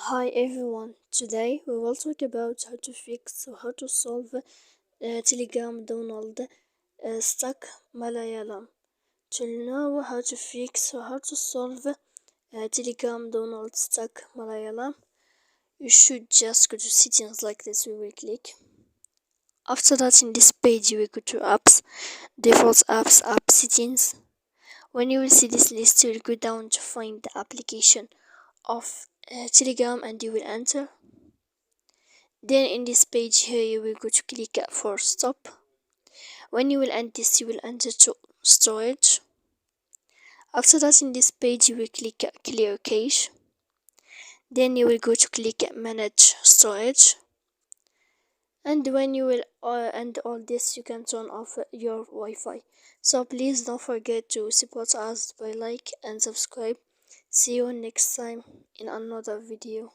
Hi everyone, today we will talk about how to fix or how to solve Telegram Donald stuck malayalam. To know how to fix or how to solve Telegram Donald stuck malayalam, you should just go to settings like this. We will click. After that, in this page, you will go to apps, default apps, app settings. When you will see this list, you will go down to find the application of Telegram and you will enter. Then in this page here you will go to click for stop. When you will end this, you will enter to storage. After that, in this page you will click clear cache. Then you will go to click manage storage. And when you will end all this, you can turn off your Wi-Fi. So please don't forget to support us by like and subscribe. See you next time in another video.